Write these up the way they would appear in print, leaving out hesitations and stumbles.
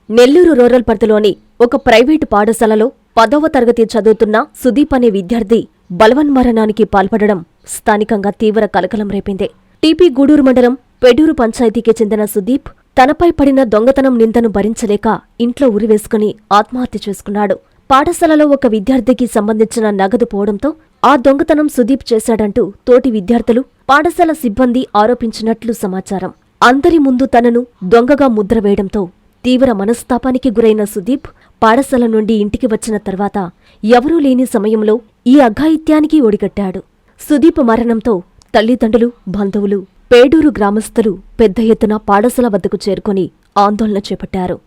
Nellore rural పరిధిలోని ఒక private పాఠశాలలో 10వ తరగతి చదువుతున్న సుదీప్ అనే విద్యార్థి బలవన్మరణానికి పాల్పడడం స్థానికంగా తీవ్ర కలకలం రేపింది. టీపీ గూడూరు మండలం పెడూరు పంచాయతీకి చెందిన సుదీప్ తనపై పడిన దొంగతనం నిందను భరించలేక ఇంట్లో ఉరివేసుకుని ఆత్మహత్య చేసుకున్నాడు. పాఠశాలలో ఒక విద్యార్థికి సంబంధించిన నగదు పోవడంతో ఆ దొంగతనం సుదీప్ చేశాడంటూ తోటి విద్యార్థులు, పాఠశాల సిబ్బంది ఆరోపించినట్లు సమాచారం. అందరి ముందు తనను దొంగగా ముద్ర వేయడంతో తీవ్ర మనస్తాపానికి గురైన సుదీప్ పాఠశాల నుండి ఇంటికి వచ్చిన తర్వాత ఎవరూ లేని సమయంలో ఈ అఘాయిత్యానికి ఒడిగట్టాడు. సుదీప్ మరణంతో తల్లిదండ్రులు, బంధువులు, పేడూరు గ్రామస్తులు పెద్ద ఎత్తున పాఠశాల వద్దకు చేరుకుని ఆందోళన చేపట్టారు.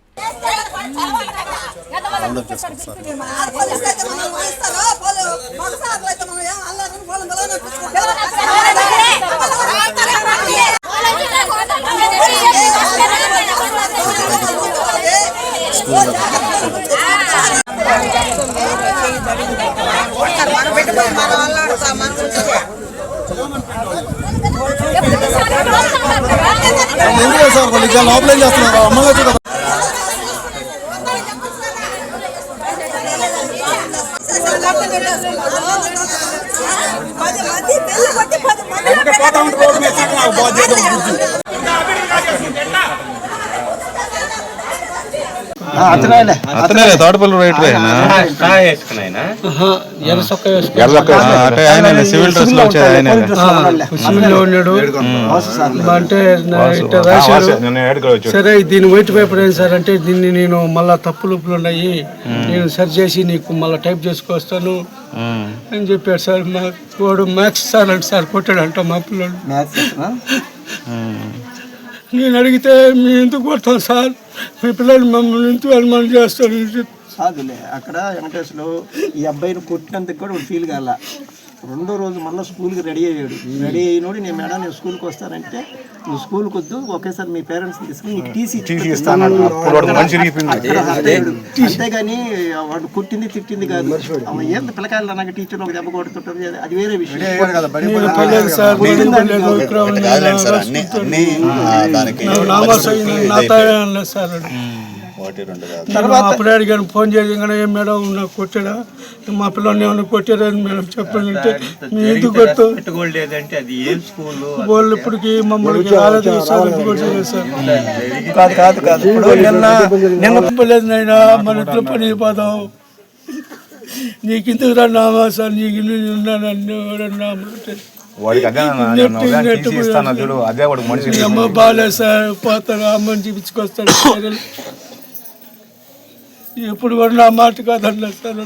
తోటపల్లి రైట్ సివిల్ డ్రెస్ లో అంటే సరే దీన్ని వైట్ పేపర్ ఏంటి సార్ అంటే దీన్ని నేను మళ్ళా తప్పులు ఉన్నాయి నేను సరి చేసి నీకు మళ్ళీ టైప్ చేసుకొస్తాను అని చెప్పాడు సార్. మా వాడు మ్యాథ్స్ సార్ అంటే సార్ కొట్టాడంట మా పిల్లలు. నేను అడిగితే మీ ఎందుకు కొడతాను సార్, మీ పిల్లలు మమ్మల్ని ఎందుకు అనుమానం చేస్తారు కాదులే. అక్కడ వెంకటేశ్వరలో ఈ అబ్బాయిని కొట్టినందుకు కూడా ఫీల్ కాల. రెండో రోజు మళ్ళీ స్కూల్కి రెడీ అయ్యాడు. రెడీ అయినోడు నేను మేడం నేను స్కూల్కి వస్తానంటే నువ్వు స్కూల్కి వద్దు, ఒకేసారి మీ పేరెంట్స్ తీసుకుని నీకు టీసీ ఇస్తాను. అంతేగాని వాడు కొట్టింది తిట్టింది కాదు. ఏంది పిల్లకాయలు నాకు టీచర్ ఒక దెబ్బ కొడుతుంటారు, అది వేరే విషయం. అప్పుడే అడిగాను ఫోన్ చేసి ఏం మేడం నాకు కొట్టాడా, మా పిల్లల్ని ఏమైనా కొట్టారని మేడం చెప్పాలంటే మీ ఎందుకు వాళ్ళు ఇప్పటికి మమ్మల్ని లేదు నైనా మన ఇంట్లో పని పోదాం, నీకు ఇందుకు రామా సార్ నీకు అమ్మ బాగాలేదు సార్ పోతాను అమ్మని చూపించుకొస్తాడు. ఎప్పుడు కూడా నా మాట కాదన్నా సార్.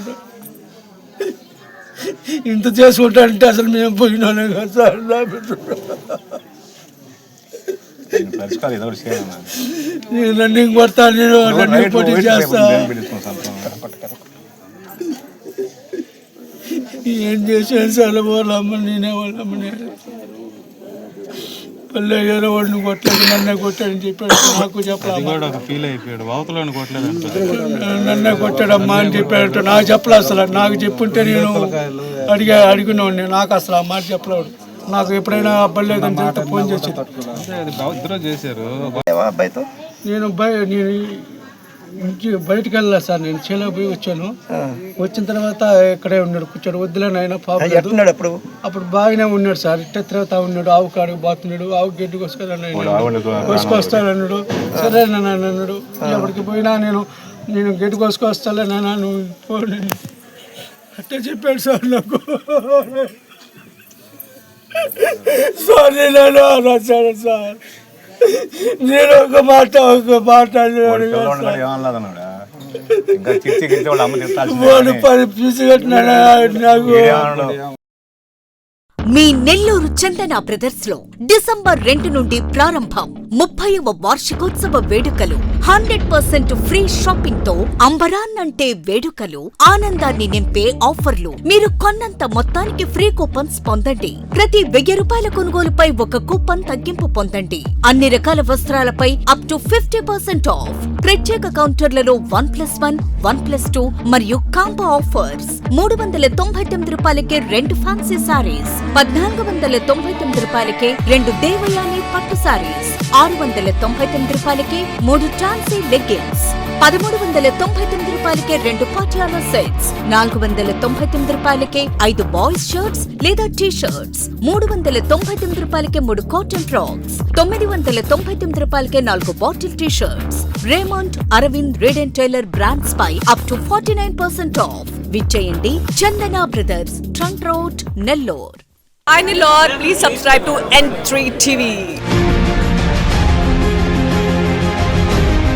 ఇంత చేసుకుంటానంటే అసలు మేము పోయినానే కదా సార్. నేను రన్నింగ్ కొడతాను, నేను రన్నింగ్ పోటీ చేస్తా. ఏం చేసాను సార్ వాళ్ళమ్మ నేనే వాళ్ళమ్మని పల్లె ఏదో వాడిని కొట్టలేదు నన్నే కొట్టాడని చెప్పాడు. నాకు చెప్పలేదు, నన్నే కొట్టాడమ్మా అని చెప్పాడు. నాకు చెప్పలే అసలు. నాకు చెప్పుంటే నేను అడిగినవాడిని. నాకు అసలు ఆ మాట చెప్పలేడు. నాకు ఎప్పుడైనా పర్లేదని చెప్తే ఫోన్ చేసేది. నేను బయటకు వెళ్ళా సార్. నేను చేలో పోయి వచ్చాను. వచ్చిన తర్వాత ఇక్కడే ఉన్నాడు కూర్చోడు. వద్దులేని ఆయన పాపడు అప్పుడు బాగానే ఉన్నాడు సార్. ఇట్ట తిరుగుతా ఉన్నాడు, ఆవు కాడికి పోతున్నాడు, ఆవు గడ్డి కోసుకొస్తానన్నాడు. సరే నాన్న అన్నాడు. ఎప్పటికి పోయినా నేను గడ్డి కోసుకొస్తాలే నాన్న నువ్వు పోనీ అట్టే చెప్పాడు సార్ నాకు. సారీ నాన్న రాశాడు సార్. నేను ఒక మాట మీ నెల్లూరు చందన బ్రదర్స్ లో డిసెంబర్ 2 నుండి ప్రారంభం 30వ వార్షికోత్సవ వేడుకలు. 100% ఫ్రీ షాపింగ్ తో అంబరాన్నంటే వేడుకలు, ఆనందాన్ని నింపే ఆఫర్లు. మీరు కొన్నంత మొత్తానికి ఫ్రీ కూపన్స్ పొందండి. ప్రతి 1000 రూపాయల కొనుగోలుపై ఒక కూపన్ తగ్గింపు పొందండి. అన్ని రకాల వస్త్రాలపై అప్ టు 50% ఆఫ్. ప్రత్యేక కౌంటర్లలో 1+1, 1+2 మరియు కాంబో ఆఫర్స్. 399 రూపాయలకే 2 ఫ్యాన్సీ సారీస్, 1499 రూపాయలకే 2 దేవయాని పట్టు సారీస్, 699 రూపాయలకే 3 ట్రాన్సీ లెగ్గిన్స్, 1399 రూపాయలకే 2 పాటియాలా సెట్స్, 499 రూపాయలకే 5 బాయ్స్ షర్ట్స్ లేదా టీ షర్ట్స్, 399 రూపాయలకే 3 కాటన్ ఫ్రాక్స్, 999 రూపాయలకే 4 bottle T shirts. Raymond, Arvind, Reid and Taylor brands పై అప్ టు 49% ఆఫ్. విచ్చేయండి Chandana brothers, trunk road, Nellore. Hi Nilor, please subscribe to N3 TV.